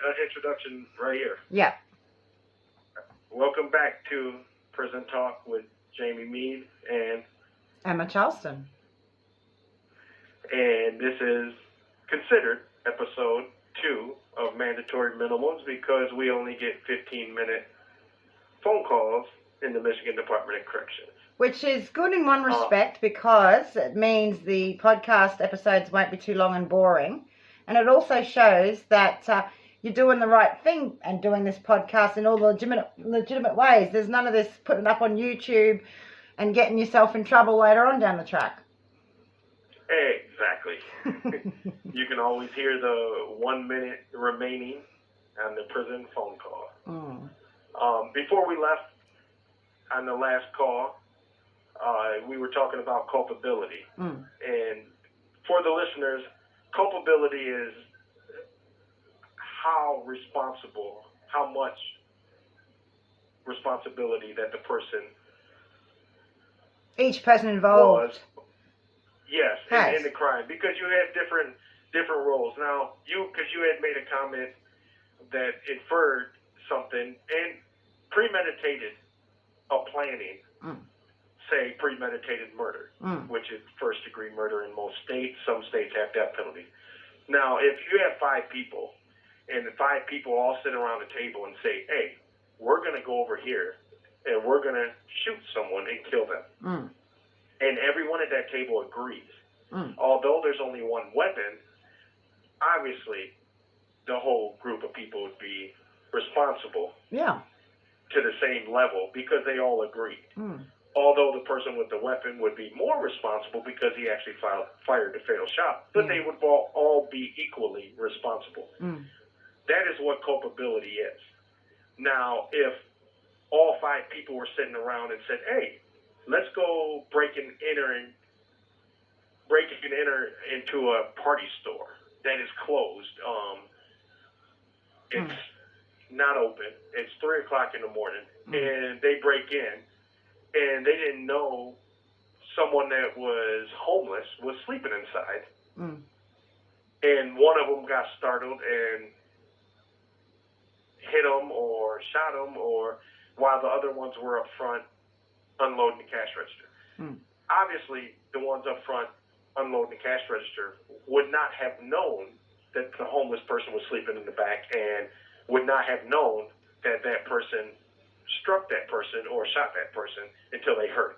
an introduction right here. Yeah. Welcome back to Prison Talk with Jamie Meade and Emma Charleston. And this is considered episode 2 of mandatory minimums because we only get 15-minute phone calls in the Michigan Department of Corrections. Which is good in one respect because it means the podcast episodes won't be too long and boring. And it also shows that you're doing the right thing and doing this podcast in all the legitimate ways. There's none of this putting it up on YouTube and getting yourself in trouble later on down the track. Exactly. You can always hear the 1 minute remaining on the prison phone call. Before we left on the last call, we were talking about culpability. And for the listeners, culpability is how much responsibility that the person... Each person involved. Yes, in the crime. Because you have different roles. Now, because you had made a comment that inferred something and premeditated a planning, say premeditated murder, which is first-degree murder in most states. Some states have death penalty. Now, if you have 5 people, and the 5 people all sit around the table and say, hey, we're going to go over here, and we're going to shoot someone and kill them. And everyone at that table agrees. Although there's only one weapon, obviously the whole group of people would be responsible to the same level because they all agreed. Although the person with the weapon would be more responsible because he actually fired the fatal shot, but they would all be equally responsible. That is what culpability is. Now, if all 5 people were sitting around and said, hey, let's go break and enter into a party store that is closed. It's not open. It's 3 o'clock in the morning, and they break in, and they didn't know someone that was homeless was sleeping inside. And one of them got startled and hit him or shot him, or while the other ones were up front unloading the cash register. Obviously, the ones up front unloading the cash register would not have known that the homeless person was sleeping in the back and would not have known that that person struck that person or shot that person until they heard.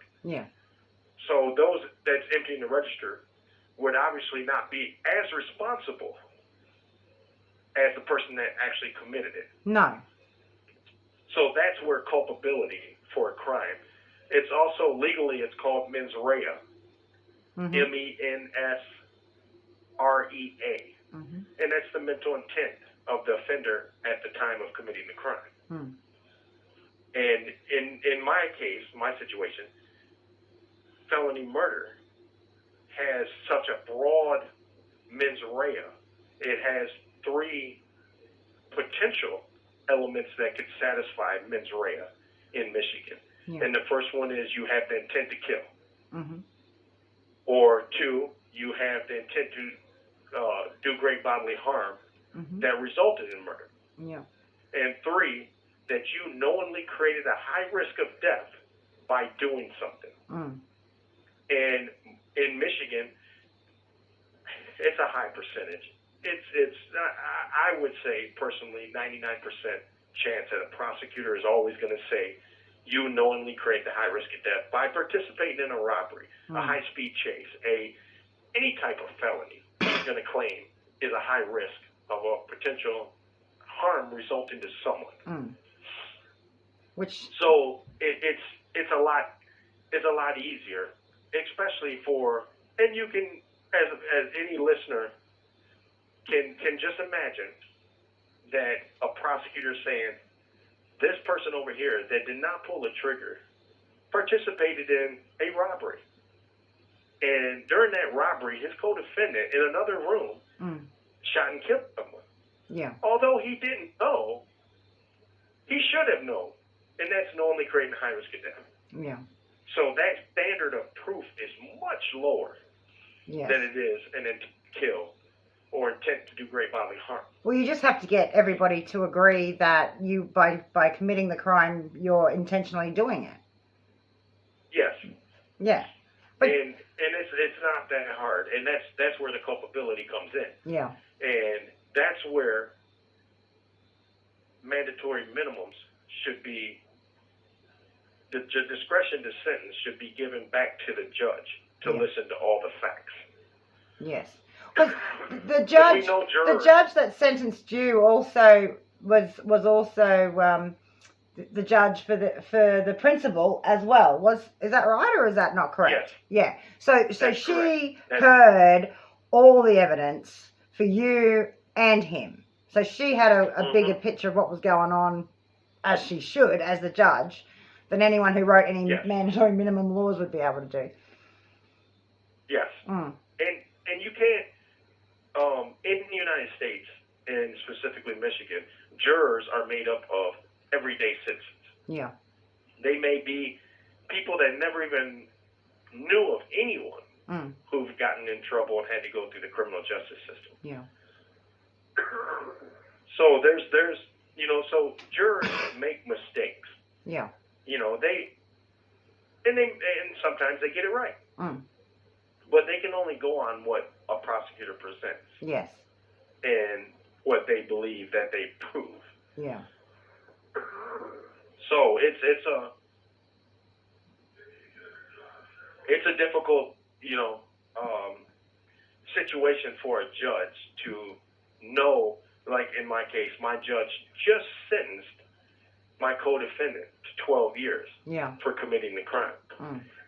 So those that's emptying the register would obviously not be as responsible as the person that actually committed it. No. So that's where culpability for a crime. It's also legally, it's called mens rea. MENSREA. And that's the mental intent of the offender at the time of committing the crime. And in my case, my situation, felony murder has such a broad mens rea. It has 3 potential elements that could satisfy mens rea in Michigan. And the first one is you have the intent to kill. Or 2, you have the intent to do great bodily harm that resulted in murder. And 3, that you knowingly created a high risk of death by doing something. And in Michigan, it's a high percentage. It's I would say personally 99% chance that a prosecutor is always going to say you knowingly create the high risk of death by participating in a robbery, a high-speed chase, any type of felony he's going to claim is a high risk of a potential harm resulting to someone. So it's a lot easier, especially for, and you can, as any listener can just imagine that a prosecutor saying, this person over here that did not pull the trigger participated in a robbery. And during that robbery, his co-defendant in another room shot and killed someone. Although he didn't know, he should have known. And that's knowingly creating high risk of death. So that standard of proof is much lower than it is an intent to kill or intent to do great bodily harm. Well, you just have to get everybody to agree that you, by committing the crime, you're intentionally doing it. Yes. Yeah. But, and it's not that hard, and that's where the culpability comes in. Yeah. And that's where mandatory minimums should be. The discretion to sentence should be given back to the judge to listen to all the facts. Yes. Because the judge that sentenced you also was also the judge for the principal as well. Is that right, or is that not correct? Yes. Yeah. So she heard all the evidence for you and him. So she had a bigger picture of what was going on, as she should, as the judge, than anyone who wrote any mandatory minimum laws would be able to do. Yes. And you can't, in the United States, and specifically Michigan, jurors are made up of everyday citizens. Yeah. They may be people that never even knew of anyone who've gotten in trouble and had to go through the criminal justice system. Yeah. So there's so jurors make mistakes. Yeah. And sometimes they get it right. But they can only go on what a prosecutor presents. Yes. And what they believe that they prove. Yeah. So it's a difficult, situation for a judge to know. Like in my case, my judge just sentenced my co-defendant to 12 years for committing the crime.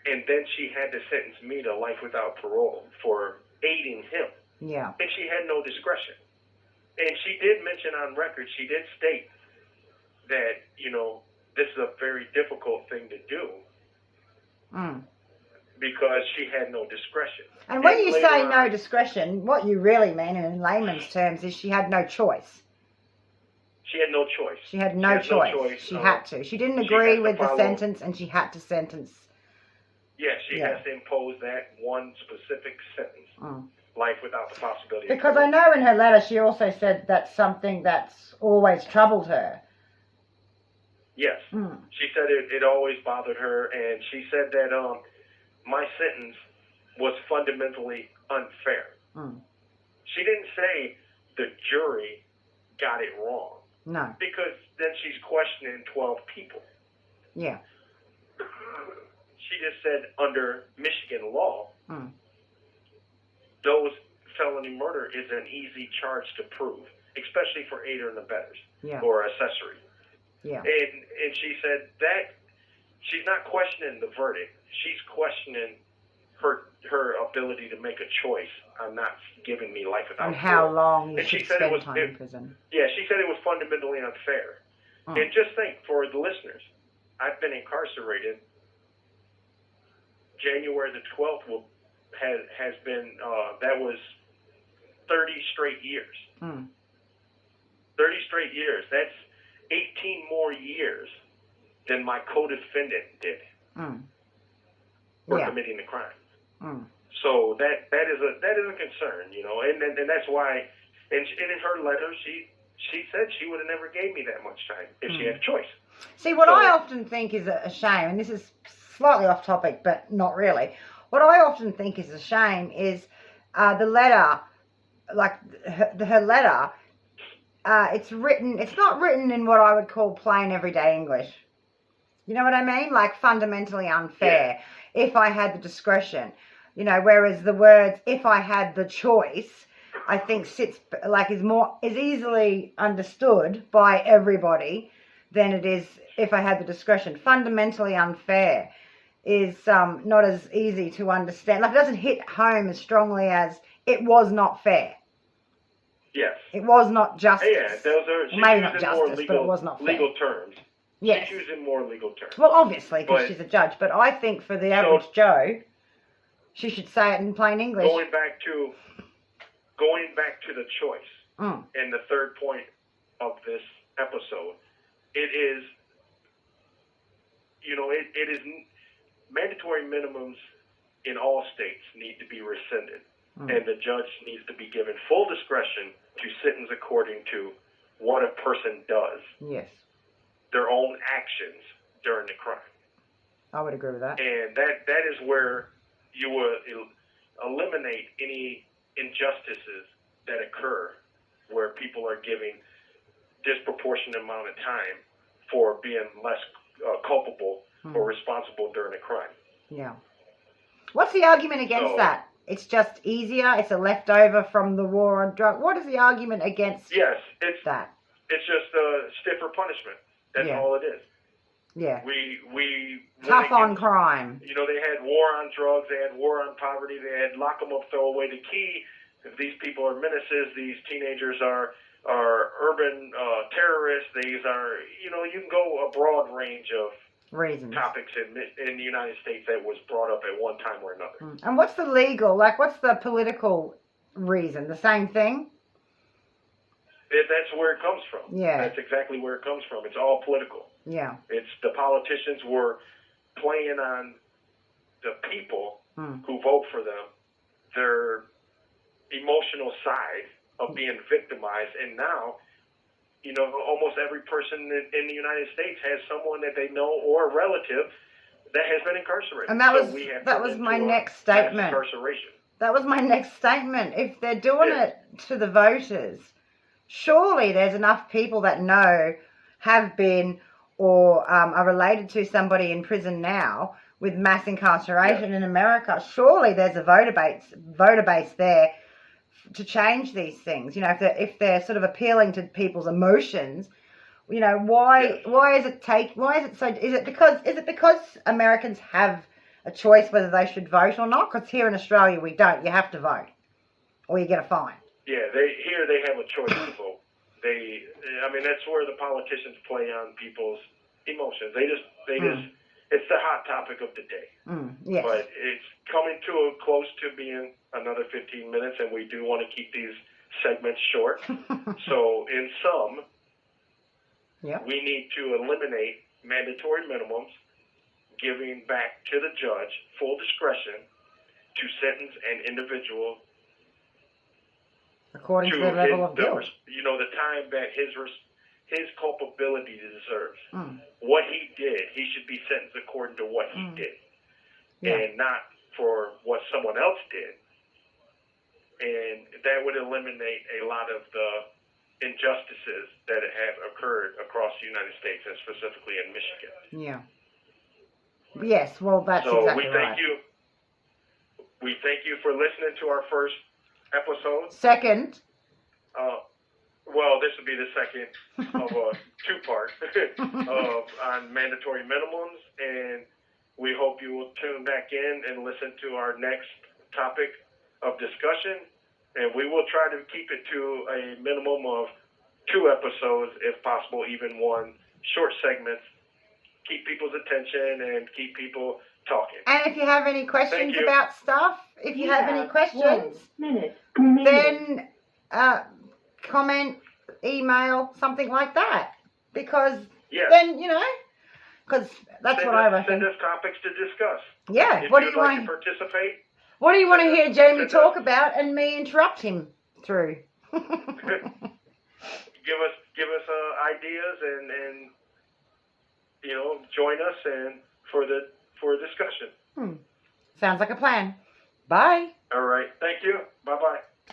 And then she had to sentence me to life without parole for aiding him. Yeah. And she had no discretion. And she did mention on record, she did state that, this is a very difficult thing to do because she had no discretion. And when you say no discretion, what you really mean in layman's terms is she had no choice. She had no choice. She had no choice. She had to. She didn't agree with the sentence, and she had to sentence. Yes, she has to impose that one specific sentence, life without the possibility. Because I know in her letter she also said that's something that's always troubled her. Yes. She said it always bothered her, and she said that my sentence was fundamentally unfair. She didn't say the jury got it wrong. No. Because then she's questioning 12 people. Yeah. She just said under Michigan law, those felony murder is an easy charge to prove, especially for aider and abettors or accessory. Yeah. And she said that she's not questioning the verdict. She's questioning her ability to make a choice on not giving me life without parole. And how long you should spend time in prison. Yeah, she said it was fundamentally unfair. And just think, for the listeners, I've been incarcerated. January the 12th has been, that was 30 straight years. 30 straight years. That's 18 more years than my co-defendant did for committing the crime. So that is a concern, and that's why, and in her letter, she said she would have never gave me that much time if she had a choice. See, what I often think is a shame, and this is slightly off topic, but not really. What I often think is a shame is the letter, like her letter. It's not written in what I would call plain everyday English. You know what I mean? Like fundamentally unfair. If I had the discretion, whereas the words "if I had the choice," I think is easily understood by everybody than it is if I had the discretion. Fundamentally unfair is not as easy to understand. Like, it doesn't hit home as strongly as it was not fair. Yes. It was not justice. Yeah, those are maybe not justice, but it was not fair. Legal terms. Yes. She's using more legal terms. Well, obviously, because she's a judge. But I think for the average Joe, she should say it in plain English. Going back to the choice, and the third point of this episode, it is mandatory minimums in all states need to be rescinded and the judge needs to be given full discretion to sentence according to what a person does. Yes. Their own actions during the crime. I would agree with that. And that is where you will eliminate any injustices that occur where people are giving disproportionate amount of time for being less culpable or responsible during a crime. Yeah. What's the argument against that? It's just easier. It's a leftover from the war on drugs. What is the argument against that? It's just a stiffer punishment. That's all it is. Yeah. We tough on crime. You know, they had war on drugs. They had war on poverty. They had lock them up, throw away the key. If these people are menaces, these teenagers are urban terrorists. These are, you know, you can go a broad range of reasons, topics in the United States that was brought up at one time or another. And what's the legal, what's the political reason? The same thing? That's where it comes from. Yeah. That's exactly where it comes from. It's all political. Yeah. It's the politicians were playing on the people who vote for them, their emotional side of being victimized. And now, you know, almost every person in the United States has someone that they know or a relative that has been incarcerated. And that was my next statement. Incarceration. That was my next statement. If they're doing it to the voters, surely there's enough people that know, have been, or are related to somebody in prison now with mass incarceration in America. Surely there's a voter base there to change these things. You know, if they're sort of appealing to people's emotions, you know, why is it because Americans have a choice whether they should vote or not? Because here in Australia we don't. You have to vote or you get a fine. Yeah, here they have a choice to vote. I mean, that's where the politicians play on people's emotions. They just it's the hot topic of the day. Yes. But it's coming to close to being another 15 minutes, and we do want to keep these segments short. So in sum, we need to eliminate mandatory minimums, giving back to the judge full discretion to sentence an individual according to the level of guilt. You know, the time that his culpability deserves. What he did, he should be sentenced according to what he did, and not for what someone else did. And that would eliminate a lot of the injustices that have occurred across the United States, and specifically in Michigan. Yeah. Yes, well, that's exactly right. We thank you for listening to our first episode. Second. Well, this will be the second of a two-part on mandatory minimums, and we hope you will tune back in and listen to our next topic of discussion, and we will try to keep it to a minimum of 2 episodes, if possible, even 1, short segments, keep people's attention and keep people talking. And if you have any questions about stuff, then comment, email, something like that. Because then, you know, because that's what I reckon. Send us topics to discuss. Yeah. If you'd like to participate. What do you want to hear Jamie talk about and me interrupt him through? Give us ideas and you know, join us and for a discussion. Sounds like a plan. Bye. All right. Thank you. Bye-bye.